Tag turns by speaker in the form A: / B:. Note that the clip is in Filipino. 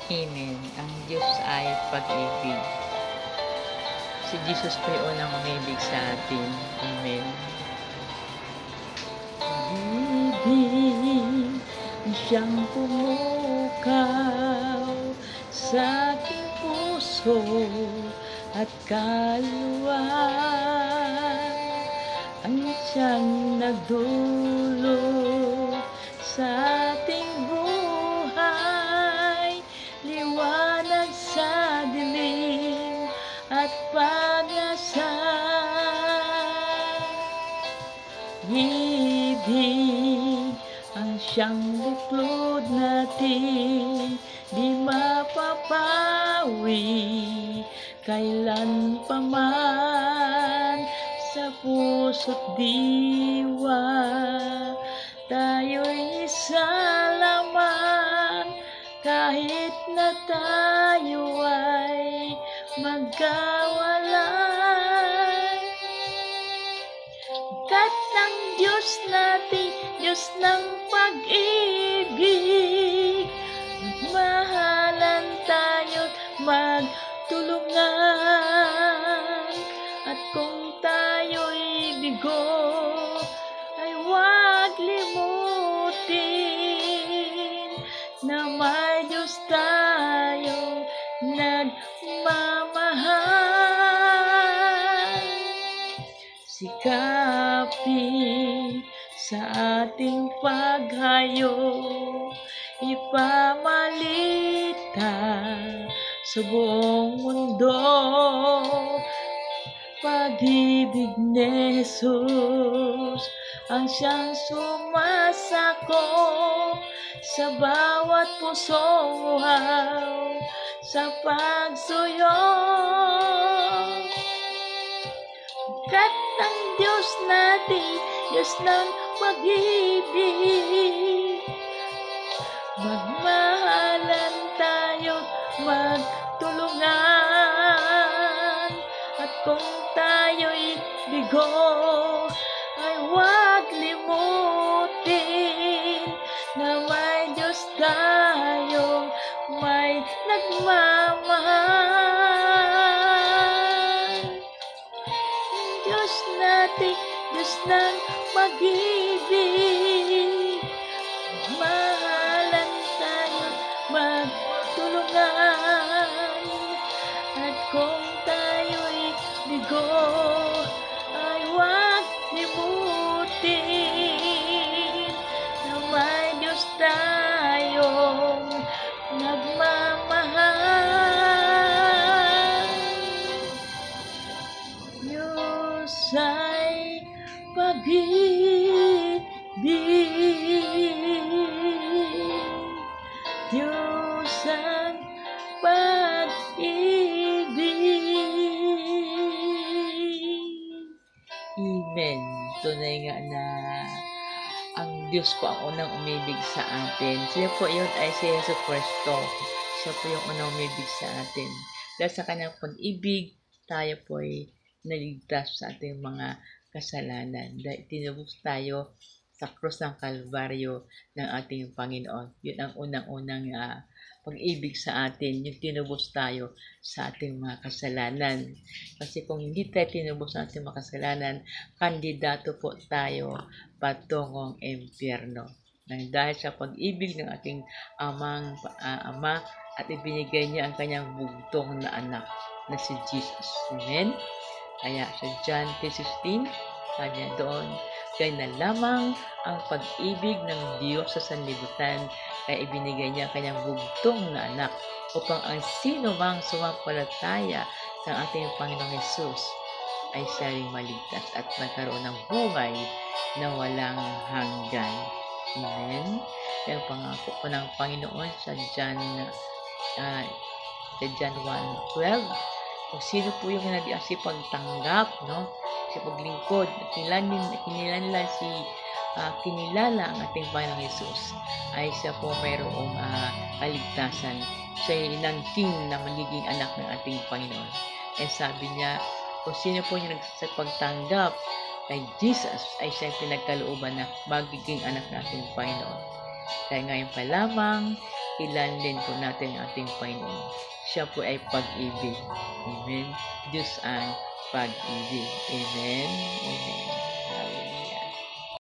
A: Amen. Ang Diyos ay pag-ibig. Si Jesus po yung unang umibig sa atin. Amen. Ibig siyang pumukaw sa aking puso at kaluluwa. Ang siyang nagdulot sa ating buhay, liwanag sa dilim at pag-asa. Ibig ang siyang buklod natin, di mapapawi kailan pa man sa puso't diwa. Tayo'y isa lamang kahit na tayo ay magkawalay. Kat ng Diyos natin, Diyos ng pag-ibig, magmahalan tayo't magtulungan. At kung tayo'y bigo, ay huwag limutin na may Diyos tayong nagmamahal. Sikapin sa ating paghayo, ipamalita sa buong mundo, pag-ibig ni Jesus ang siyang sumasako sa bawat puso, sa pagsuyo. Kat ng Diyos natin, Diyos ng pag-ibig, magmahalan tayo't magtulungan. At kung tayo'y bigo, ay huwag limutin na may Diyos tayong may nagmamahal. Diyos natin, Diyos ng pag-ibig, magmahalan tayo, magtulungan. At kung tayo'y bigo, ay huwag limutin na may Diyos tayong nagmamahal. Diyos ay pag-ibig, Diyos ang pag-ibig. Amen. Tunay nga na ang Diyos po ang unang umibig sa atin. Siya po yun ay si Jesus Cristo. Siya po yung unang umibig sa atin. Dahil sa kanyang pag-ibig, tayo po ay naligtas sa ating mga kasalanan. Dahil tinubos tayo sa krus ng Kalbaryo ng ating Panginoon. Yun ang unang-unang pag-ibig sa atin, yung tinubos tayo sa ating mga kasalanan. Kasi kung hindi tayo tinubos sa ating mga kasalanan, kandidato po tayo patungong impyerno. Nang dahil sa pag-ibig ng ating Ama at ibinigay niya ang kanyang bugtong na anak na si Jesus. Amen? Kaya sa John 3:16, sabi niya doon, kaya na lamang ang pag-ibig ng Diyos sa sanlibutan, kaya ibinigay niya ang kanyang bugtong na anak upang ang sino mang sumampalataya sa ating Panginoong Jesus ay siya ring maligtas at magkaroon ng buhay na walang hanggan. Amen? Kaya ang pangako po ng Panginoon sa John 1:12, kung sino po yung pagtanggap, no? Sa paglingkod, kinilala ang ating Panginoong Jesus, ay siya po mayroong kaligtasan. Siya ay nangking na magiging anak ng ating Panginoon. And sabi niya, kung sino po yung nagsapagtanggap kay Jesus, ay siya pinagkalooban na magiging anak ng ating Panginoon. Kaya ngayon pa lamang, kilanlin po natin ang ating Panginoon. Siya po ay pag-ibig. Amen. Diyos ay pag-ibig. Amen. Amen.